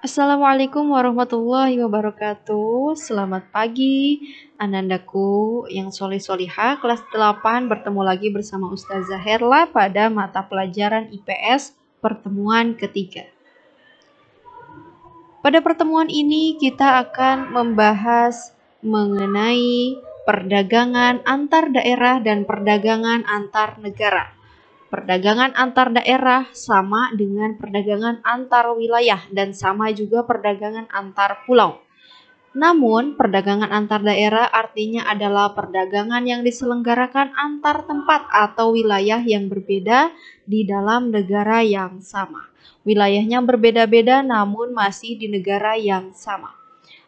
Assalamualaikum warahmatullahi wabarakatuh. Selamat pagi, anandaku yang solih-solihah kelas 8 bertemu lagi bersama Ustazah Herla pada mata pelajaran IPS pertemuan ketiga. Pada pertemuan ini kita akan membahas mengenai perdagangan antar daerah dan perdagangan antar negara. Perdagangan antar daerah sama dengan perdagangan antar wilayah dan sama juga perdagangan antar pulau. Namun, perdagangan antar daerah artinya adalah perdagangan yang diselenggarakan antar tempat atau wilayah yang berbeda di dalam negara yang sama. Wilayahnya berbeda-beda namun masih di negara yang sama.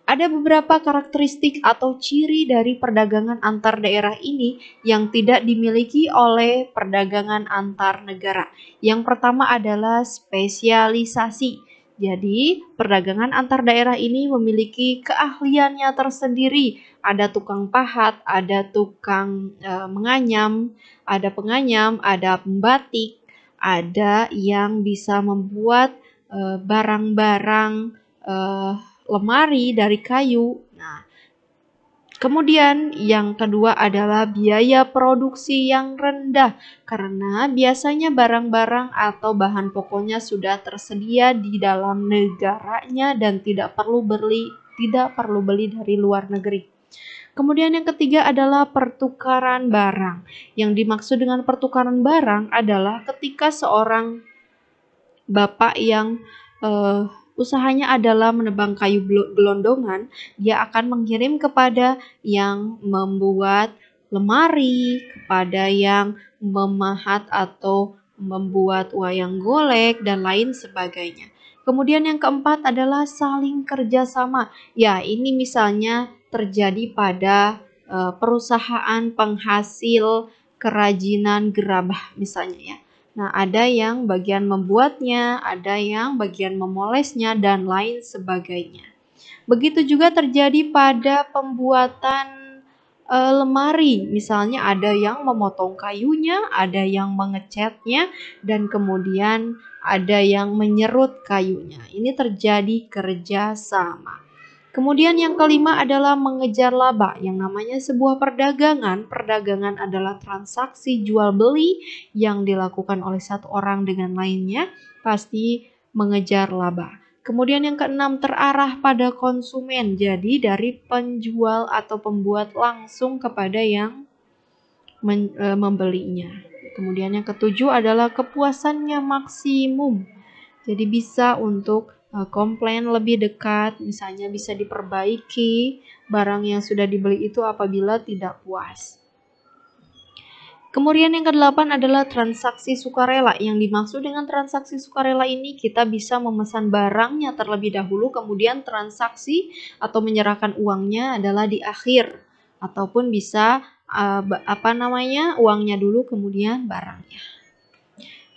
Ada beberapa karakteristik atau ciri dari perdagangan antar daerah ini yang tidak dimiliki oleh perdagangan antar negara. Yang pertama adalah spesialisasi. Jadi, perdagangan antar daerah ini memiliki keahliannya tersendiri. Ada tukang pahat, ada tukang menganyam, ada penganyam, ada pembatik, ada yang bisa membuat barang-barang lemari dari kayu. Nah, kemudian yang kedua adalah biaya produksi yang rendah karena biasanya barang-barang atau bahan pokoknya sudah tersedia di dalam negaranya dan tidak perlu beli dari luar negeri. Kemudian yang ketiga adalah pertukaran barang. Yang dimaksud dengan pertukaran barang adalah ketika seorang bapak yang usahanya adalah menebang kayu gelondongan, dia akan mengirim kepada yang membuat lemari, kepada yang memahat atau membuat wayang golek, dan lain sebagainya. Kemudian yang keempat adalah saling kerjasama. Ya, ini misalnya terjadi pada perusahaan penghasil kerajinan gerabah misalnya ya. Nah, ada yang bagian membuatnya, ada yang bagian memolesnya, dan lain sebagainya. Begitu juga terjadi pada pembuatan lemari. Misalnya ada yang memotong kayunya, ada yang mengecatnya, dan kemudian ada yang menyerut kayunya. Ini terjadi kerjasama. Kemudian yang kelima adalah mengejar laba. Yang namanya sebuah perdagangan adalah transaksi jual beli yang dilakukan oleh satu orang dengan lainnya, pasti mengejar laba. Kemudian yang keenam terarah pada konsumen. Jadi dari penjual atau pembuat langsung kepada yang membelinya. Kemudian yang ketujuh adalah kepuasannya maksimum. Jadi bisa untuk komplain lebih dekat, misalnya bisa diperbaiki barang yang sudah dibeli itu apabila tidak puas. Kemudian yang kedelapan adalah transaksi sukarela. Yang dimaksud dengan transaksi sukarela ini kita bisa memesan barangnya terlebih dahulu, kemudian transaksi atau menyerahkan uangnya adalah di akhir, ataupun bisa uangnya dulu kemudian barangnya.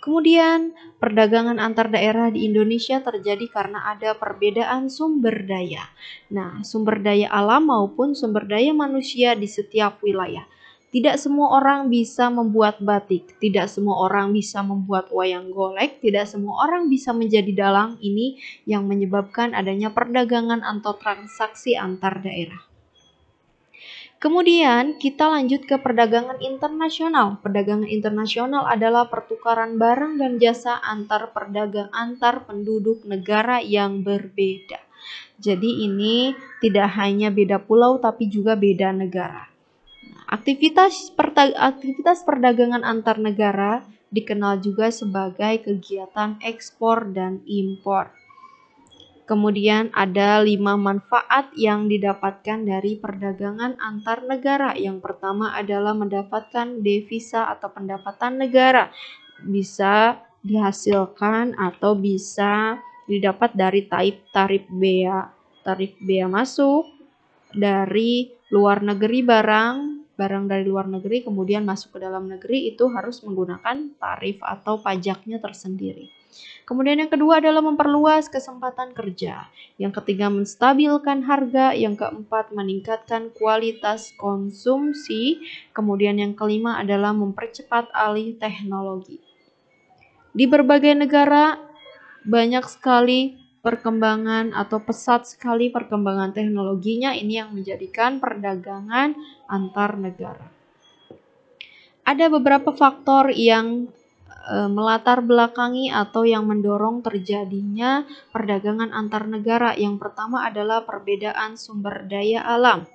Kemudian, perdagangan antar daerah di Indonesia terjadi karena ada perbedaan sumber daya. Nah, sumber daya alam maupun sumber daya manusia di setiap wilayah. Tidak semua orang bisa membuat batik, tidak semua orang bisa membuat wayang golek, tidak semua orang bisa menjadi dalang. Ini yang menyebabkan adanya perdagangan atau transaksi antar daerah. Kemudian kita lanjut ke perdagangan internasional. Perdagangan internasional adalah pertukaran barang dan jasa antar penduduk negara yang berbeda. Jadi ini tidak hanya beda pulau tapi juga beda negara. Aktivitas perdagangan antar negara dikenal juga sebagai kegiatan ekspor dan impor. Kemudian ada 5 manfaat yang didapatkan dari perdagangan antar negara. Yang pertama adalah mendapatkan devisa atau pendapatan negara. Bisa dihasilkan atau bisa didapat dari tarif bea masuk dari luar negeri barang dari luar negeri kemudian masuk ke dalam negeri itu harus menggunakan tarif atau pajaknya tersendiri. Kemudian yang kedua adalah memperluas kesempatan kerja. Yang ketiga menstabilkan harga. Yang keempat meningkatkan kualitas konsumsi. Kemudian yang kelima adalah mempercepat alih teknologi. Di berbagai negara banyak sekali perkembangan atau pesat sekali perkembangan teknologinya, ini yang menjadikan perdagangan antar negara. Ada beberapa faktor yang melatar belakangi atau yang mendorong terjadinya perdagangan antar negara. Yang pertama adalah perbedaan sumber daya alam.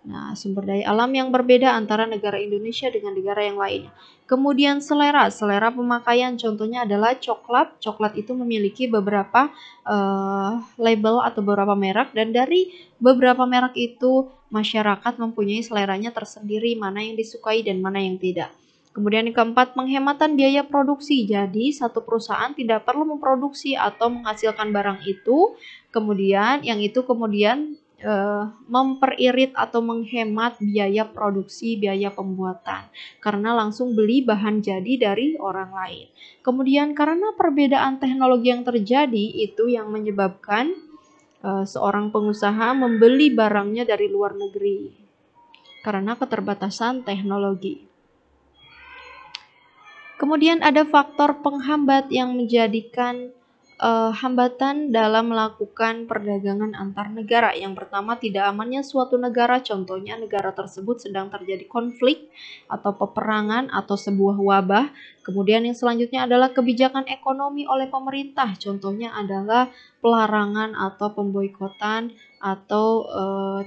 Nah, sumber daya alam yang berbeda antara negara Indonesia dengan negara yang lainnya. Kemudian selera pemakaian, contohnya adalah coklat. Coklat itu memiliki beberapa label atau beberapa merek, dan dari beberapa merek itu masyarakat mempunyai seleranya tersendiri, mana yang disukai dan mana yang tidak. Kemudian yang keempat, penghematan biaya produksi. Jadi, satu perusahaan tidak perlu memproduksi atau menghasilkan barang itu, kemudian memperirit atau menghemat biaya produksi, biaya pembuatan, karena langsung beli bahan jadi dari orang lain. Kemudian karena perbedaan teknologi yang terjadi itu yang menyebabkan seorang pengusaha membeli barangnya dari luar negeri karena keterbatasan teknologi. Kemudian ada faktor penghambat yang menjadikan hambatan dalam melakukan perdagangan antar negara. Yang pertama, tidak amannya suatu negara, contohnya negara tersebut sedang terjadi konflik atau peperangan atau sebuah wabah. Kemudian yang selanjutnya adalah kebijakan ekonomi oleh pemerintah, contohnya adalah pelarangan atau pemboikotan atau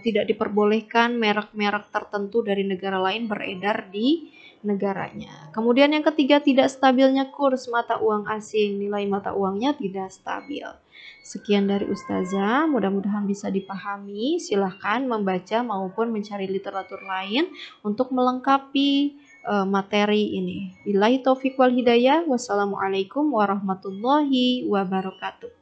tidak diperbolehkan merek-merek tertentu dari negara lain beredar di negaranya. Kemudian yang ketiga, tidak stabilnya kurs mata uang asing, nilai mata uangnya tidak stabil. Sekian dari Ustazah, mudah-mudahan bisa dipahami. Silahkan membaca maupun mencari literatur lain untuk melengkapi materi ini. Billahi taufiq wal hidayah. Wassalamualaikum warahmatullahi wabarakatuh.